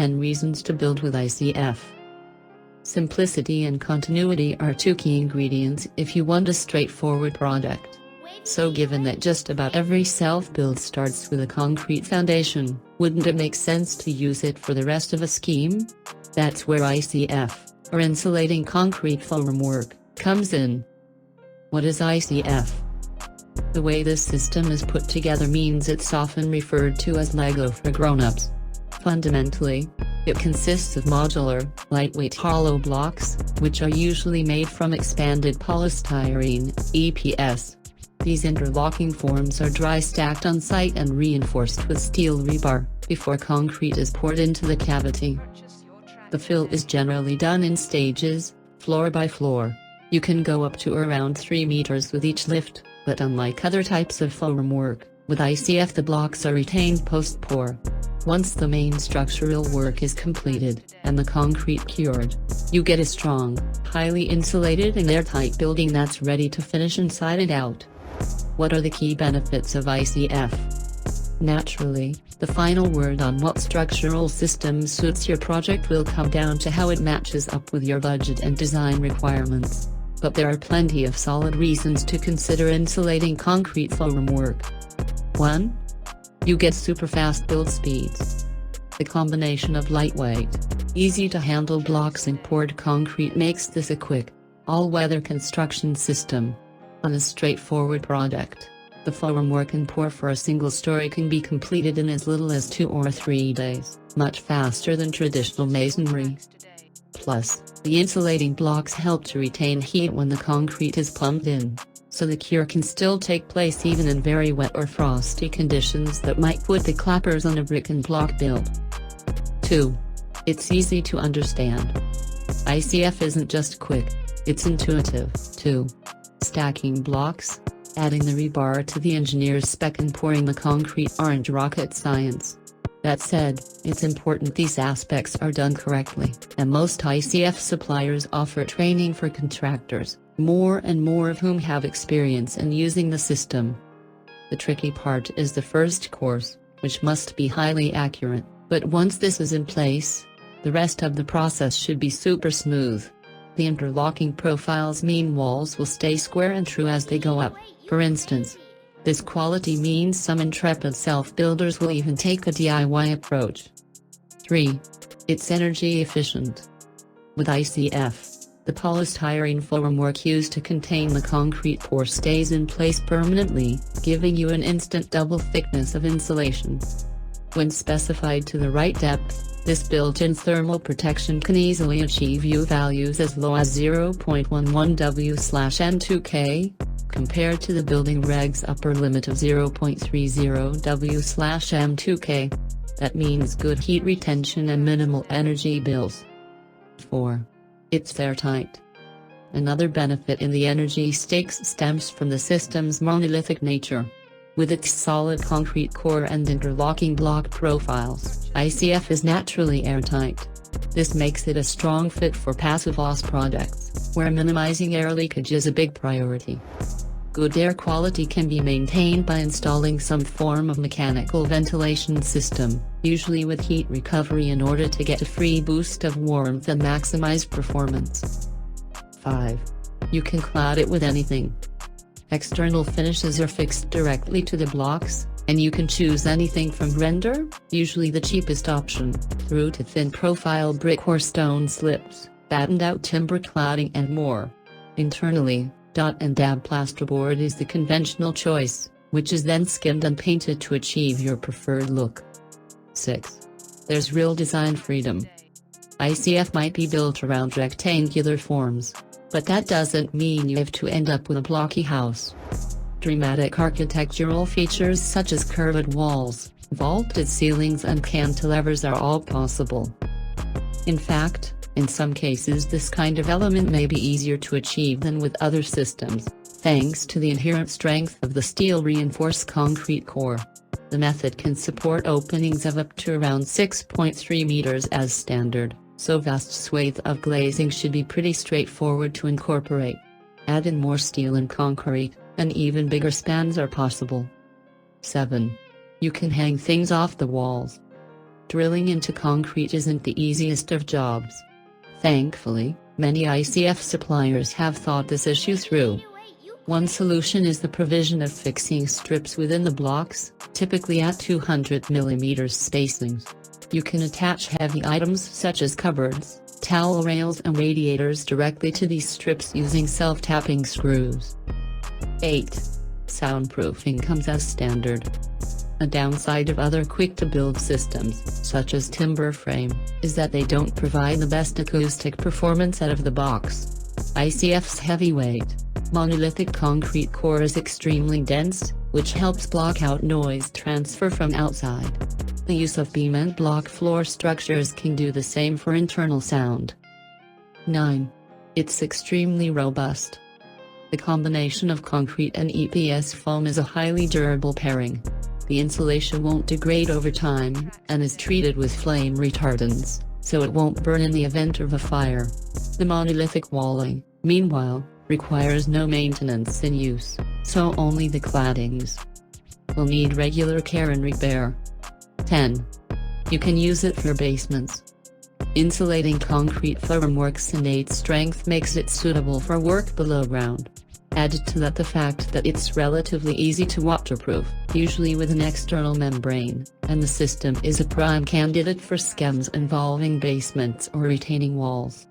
10 reasons to build with ICF. Simplicity and continuity are two key ingredients if you want a straightforward product. So given that just about every self-build starts with a concrete foundation, wouldn't it make sense to use it for the rest of a scheme? That's where ICF, or insulating concrete formwork, comes in. What is ICF? The way this system is put together means it's often referred to as Lego for grown-ups. Fundamentally, it consists of modular, lightweight hollow blocks, which are usually made from expanded polystyrene, EPS. These interlocking forms are dry stacked on site and reinforced with steel rebar, before concrete is poured into the cavity. The fill is generally done in stages, floor by floor. You can go up to around 3 meters with each lift, but unlike other types of formwork, with ICF the blocks are retained post-pour. Once the main structural work is completed, and the concrete cured, you get a strong, highly insulated and airtight building that's ready to finish inside and out. What are the key benefits of ICF? Naturally, the final word on what structural system suits your project will come down to how it matches up with your budget and design requirements. But there are plenty of solid reasons to consider insulating concrete formwork. 1. You get super fast build speeds. The combination of lightweight, easy-to-handle blocks and poured concrete makes this a quick, all-weather construction system. On a straightforward product, the formwork and pour for a single story can be completed in as little as 2 or 3 days, much faster than traditional masonry. Plus, the insulating blocks help to retain heat when the concrete is plumbed in, so the cure can still take place even in very wet or frosty conditions that might put the clappers on a brick and block build. 2. It's easy to understand. ICF isn't just quick, it's intuitive, too. Stacking blocks, adding the rebar to the engineer's spec and pouring the concrete aren't rocket science. That said, it's important these aspects are done correctly, and most ICF suppliers offer training for contractors, more and more of whom have experience in using the system. The tricky part is the first course, which must be highly accurate, but once this is in place, the rest of the process should be super smooth. The interlocking profiles mean walls will stay square and true as they go up, for instance. This quality means some intrepid self-builders will even take a DIY approach. 3. It's energy efficient. With ICF, the polystyrene formwork used to contain the concrete pour stays in place permanently, giving you an instant double thickness of insulation. When specified to the right depth, this built-in thermal protection can easily achieve U values as low as 0.11 W/m2K, compared to the building regs upper limit of 0.30 W/m2K. That means good heat retention and minimal energy bills. 4. It's airtight. Another benefit in the energy stakes stems from the system's monolithic nature. With its solid concrete core and interlocking block profiles, ICF is naturally airtight. This makes it a strong fit for passive house projects, where minimizing air leakage is a big priority. Good air quality can be maintained by installing some form of mechanical ventilation system, usually with heat recovery in order to get a free boost of warmth and maximize performance. 5. You can clad it with anything. External finishes are fixed directly to the blocks, and you can choose anything from render, usually the cheapest option, through to thin profile brick or stone slips, battened out timber cladding and more. Internally, dot and dab plasterboard is the conventional choice, which is then skimmed and painted to achieve your preferred look. 6. There's real design freedom. ICF might be built around rectangular forms, but that doesn't mean you have to end up with a blocky house. Dramatic architectural features such as curved walls, vaulted ceilings and cantilevers are all possible. In fact, in some cases this kind of element may be easier to achieve than with other systems, thanks to the inherent strength of the steel-reinforced concrete core. The method can support openings of up to around 6.3 meters as standard, so vast swathe of glazing should be pretty straightforward to incorporate. Add in more steel and concrete, and even bigger spans are possible. 7. You can hang things off the walls. Drilling into concrete isn't the easiest of jobs. Thankfully, many ICF suppliers have thought this issue through. One solution is the provision of fixing strips within the blocks, typically at 200 mm spacings. You can attach heavy items such as cupboards, towel rails and radiators directly to these strips using self-tapping screws. 8. Soundproofing comes as standard. A downside of other quick-to-build systems, such as timber frame, is that they don't provide the best acoustic performance out of the box. ICF's heavyweight, monolithic concrete core is extremely dense, which helps block out noise transfer from outside. The use of beam and block floor structures can do the same for internal sound. 9. It's extremely robust. The combination of concrete and EPS foam is a highly durable pairing. The insulation won't degrade over time, and is treated with flame retardants, so it won't burn in the event of a fire. The monolithic walling, meanwhile, requires no maintenance in use, so only the claddings will need regular care and repair. 10. You can use it for basements. Insulating concrete formwork's innate strength makes it suitable for work below ground. Added to that the fact that it's relatively easy to waterproof, usually with an external membrane, and the system is a prime candidate for schemes involving basements or retaining walls.